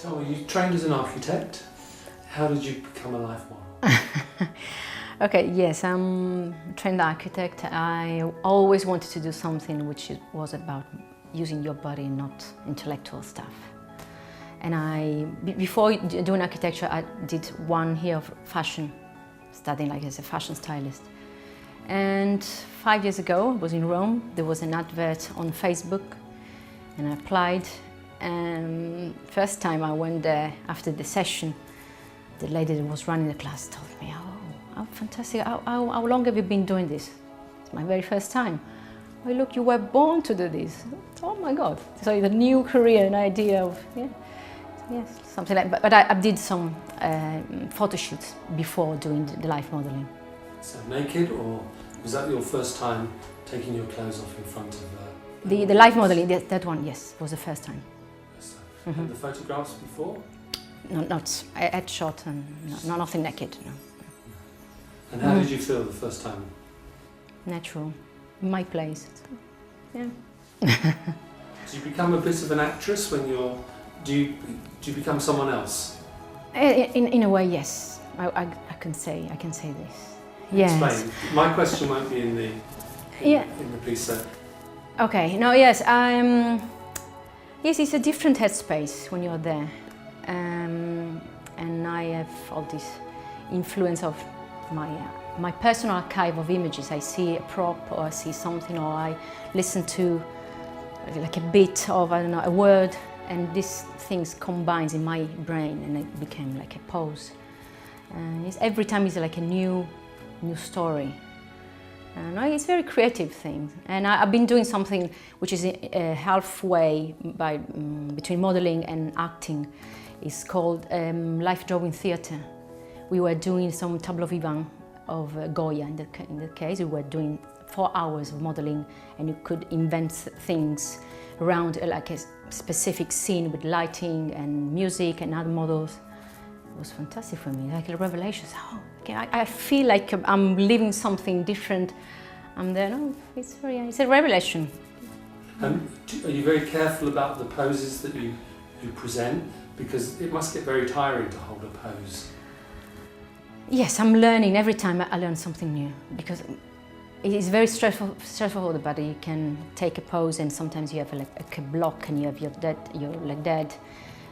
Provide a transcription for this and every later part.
Tell me, you trained as an architect. How did you become a life model? Okay, yes, I'm a trained architect. I always wanted to do something which was about using your body, not intellectual stuff. And before doing architecture, I did 1 year of fashion, studying like as a fashion stylist. And 5 years ago, I was in Rome. There was an advert on Facebook, and I applied. And first time I went there after the session, the lady that was running the class told me, "Oh, how fantastic! How long have you been doing this?" It's my very first time. "Oh, look, you were born to do this." Oh my God! So the new career, an idea of yes, something like. But I did some photo shoots before doing the life modeling. So naked, or was that your first time taking your clothes off in front of the life modeling? That one, yes, was the first time. And the photographs before? No, not headshot and nothing naked. No. And how did you feel the first time? Natural, my place. Yeah. Do you become a bit of an actress when you're? Do you become someone else? In a way, yes. I can say this. Yes. Explain. My question won't be in the piece set. Okay. No. Yes. Yes, it's a different headspace when you're there, and I have all this influence of my personal archive of images. I see a prop, or I see something, or I listen to like a bit of, I don't know, a word, and these things combines in my brain, and it became like a pose. Every time is like a new story. And it's a very creative thing, and I've been doing something which is halfway between modeling and acting. It's called life drawing theatre. We were doing some tableau vivant of Goya. In that case, we were doing 4 hours of modeling, and you could invent things around like a specific scene with lighting and music and other models. It was fantastic for me, like a revelation. Oh, okay, I feel like I'm living something different. I'm there. No, it's a revelation. And are you very careful about the poses that you present? Because it must get very tiring to hold a pose. Yes, I'm learning. Every time I learn something new, because it is very stressful for the body. You can take a pose, and sometimes you have like a block, and you have you're like dead.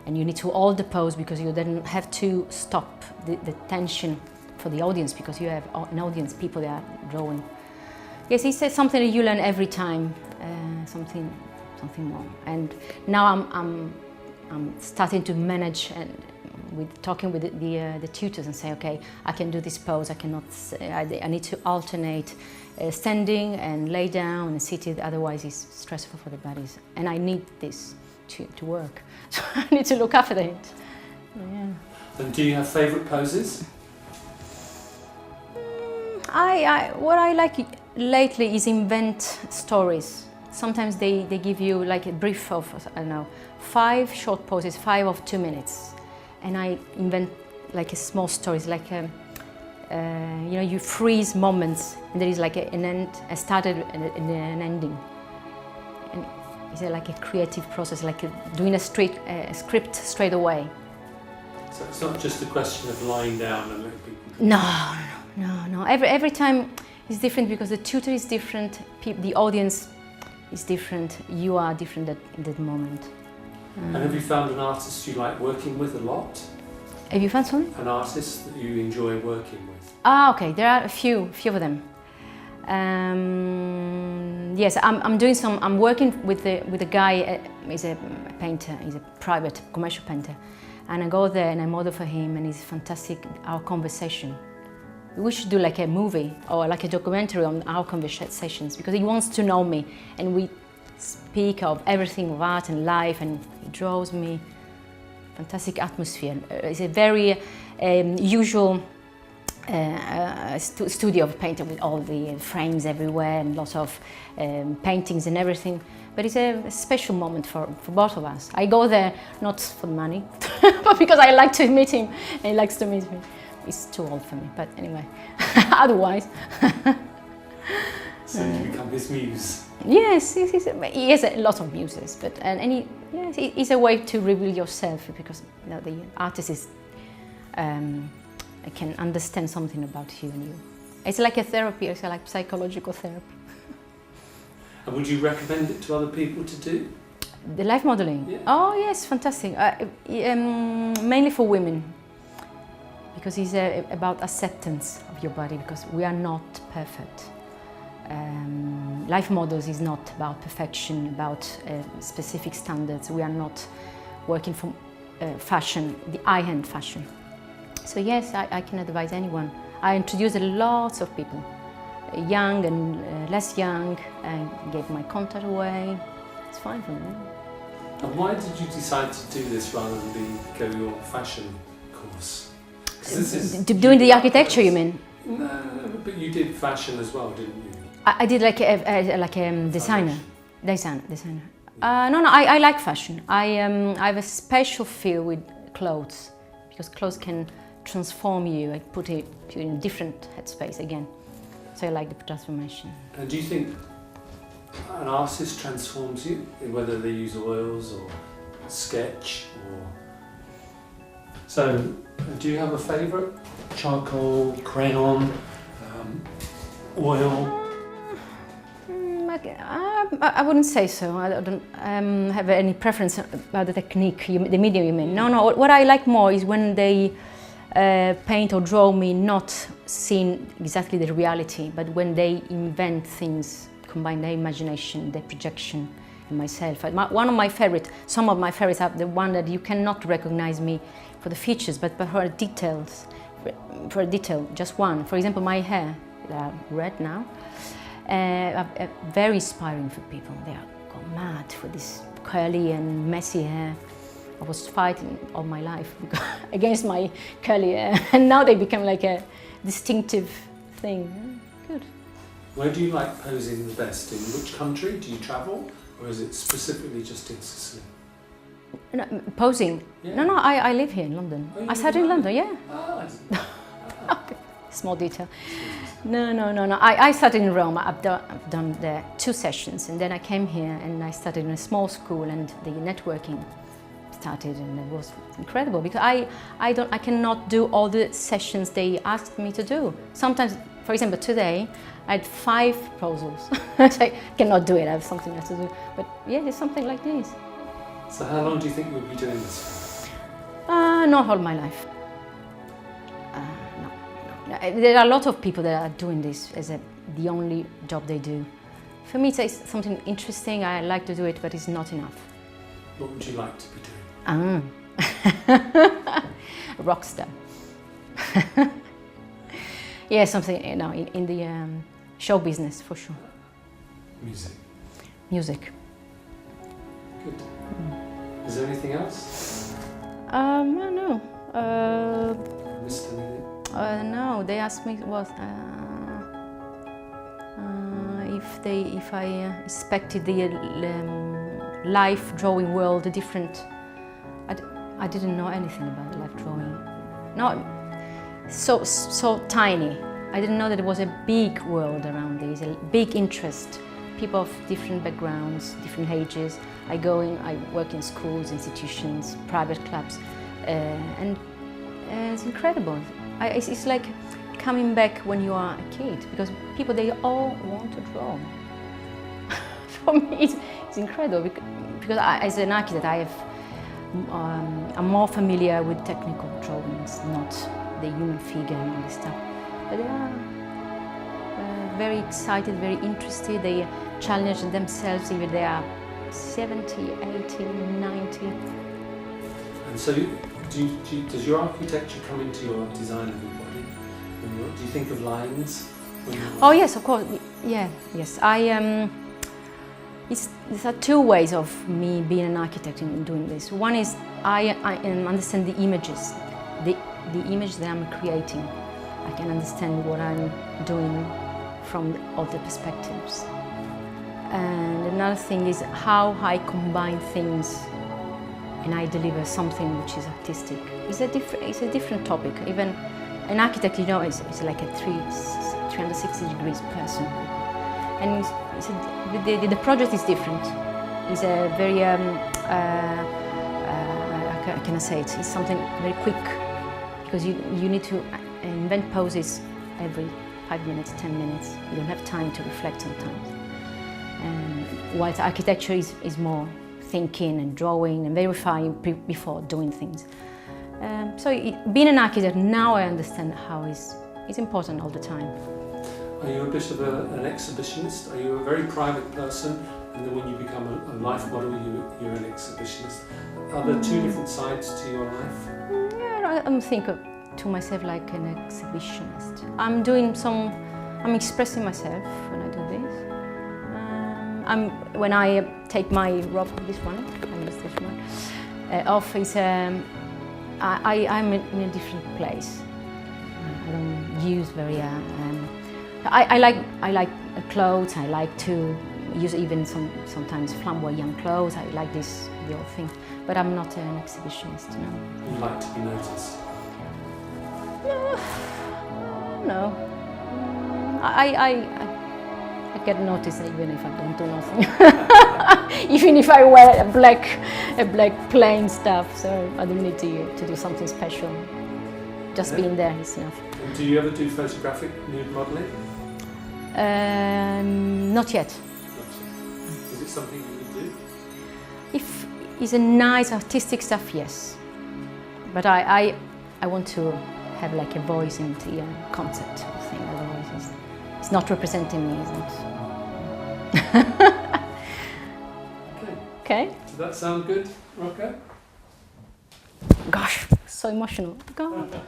And you need to hold the pose because you then have to stop the tension for the audience, because you have an audience, people that are drawing. Yes, he says something that you learn every time, something more. And now I'm starting to manage and talking with the tutors and say, okay, I can do this pose, I cannot. I need to alternate standing and lay down and seated. Otherwise, it's stressful for the bodies, and I need this to work. So I need to look after it. Yeah. And do you have favourite poses? What I like lately is invent stories. Sometimes they give you like a brief of, I don't know, 5 short poses, 5 of 2 minutes. And I invent like a small stories, like you know, you freeze moments, and there is like an end, a start and an ending. And it's like a creative process, like doing a script straight away. So it's not just a question of lying down and letting people... No. Every time is different, because the tutor is different, the audience is different, you are different at that moment. And have you found an artist you like working with a lot? Have you found something? An artist that you enjoy working with? Okay, there are a few of them. Yes, I'm working with a guy. He's a painter. He's a private commercial painter, and I go there and I model for him, and it's fantastic. Our conversation. We should do like a movie or like a documentary on our conversations, because he wants to know me, and we speak of everything of art and life, and he draws me. Fantastic atmosphere. It's a very usual studio of painter with all the frames everywhere and lots of paintings and everything. But it's a special moment for both of us. I go there not for the money, but because I like to meet him and he likes to meet me. He's too old for me, but anyway, otherwise. So you become his muse? Yes, he has a lot of muses, but yes, it's a way to reveal yourself, because you know, the artist is can understand something about you and you. It's like a therapy. It's like psychological therapy. And would you recommend it to other people to do? The life modeling? Yeah. Oh yes, fantastic. Mainly for women, because it's about acceptance of your body, because we are not perfect. Life models is not about perfection, about specific standards. We are not working for fashion, the high-end fashion. So yes, I can advise anyone. I introduced lots of people, young and less young, and gave my contact away. It's fine for me. And why did you decide to do this rather than go your fashion course? Doing the architecture, you mean? No, but you did fashion as well, didn't you? I did like a designer. Designer. No, I like fashion. I have a special feel with clothes, because clothes can transform you and put you in a different headspace again. So I like the transformation. And do you think an artist transforms you, whether they use oils or sketch or... So, do you have a favourite? Charcoal, crayon, oil? I wouldn't say so. I don't have any preference about the technique, the medium you mean. No, what I like more is when they paint or draw me not seeing exactly the reality, but when they invent things, combine their imagination, their projection in myself. One of my favorites, some of my favorites are the one that you cannot recognize me for the features, but for details, for a detail, just one. For example, my hair, red now, very inspiring for people. They go mad for this curly and messy hair. I was fighting all my life against my curly hair, and now they become like a distinctive thing. Good. Where do you like posing the best? In which country? Do you travel, or is it specifically just in Sicily? No, posing? Yeah. No, I live here in London. Oh, I started in London, yeah. Ah, Small detail. No. I started in Rome. I've done there 2 sessions, and then I came here and I started in a small school, and the networking started, and it was incredible, because I cannot do all the sessions they asked me to do. Sometimes, for example, today I had 5 proposals. I cannot do it. I have something else to do. But yeah, it's something like this. So how long do you think you'll be doing this for? Not all my life. No. There are a lot of people that are doing this as the only job they do. For me, it's something interesting. I like to do it, but it's not enough. What would you like to be doing? Rock star. Yeah, something in the show business for sure. Music. Good. Is there anything else? No. Missed anything? No, they asked me if I expected the life drawing world different. I didn't know anything about life drawing. No, so tiny. I didn't know that there was a big world around this, a big interest. People of different backgrounds, different ages. I work in schools, institutions, private clubs, and it's incredible. It's like coming back when you are a kid, because people, they all want to draw. For me, it's incredible, because as an architect, I'm more familiar with technical drawings, not the human figure and all this stuff. But they are very excited, very interested. They challenge themselves, even they are 70, 80, 90. And so, does your architecture come into your design of your body? Do you think of lines? Oh yes, of course. Yeah, yes. There are 2 ways of me being an architect in doing this. One is I understand the images, the image that I'm creating. I can understand what I'm doing from all the perspectives. And another thing is how I combine things and I deliver something which is artistic. It's a different topic. Even an architect, is like a 360 degrees person. And the project is different. It's a very, how can I say it? It's something very quick, because you need to invent poses every 5 minutes, 10 minutes. You don't have time to reflect sometimes. Whilst architecture is more thinking and drawing and verifying before doing things. Being an architect, now I understand how it's important all the time. Are you a bit of an exhibitionist? Are you a very private person, and then when you become a life model, you're an exhibitionist? Are there two different sides to your life? Yeah, I think to myself like an exhibitionist. I'm expressing myself when I do this. When I take my robe, this one, I use this one, off, I'm in a different place. I don't use very. I like clothes. I like to use even sometimes flamboyant clothes. I like the whole thing, but I'm not an exhibitionist. No. You like to be noticed. No. I get noticed even if I don't do nothing. Even if I wear a black plain stuff, so I don't need to do something special. Just being there is enough. And do you ever do photographic nude modelling? Not yet. Is it something you would do? If it's a nice artistic stuff, yes. But I want to have like a voice in the concept thing. Otherwise, it's not representing me, is it? Okay. Does that sound good, Rocco? Gosh, so emotional. God.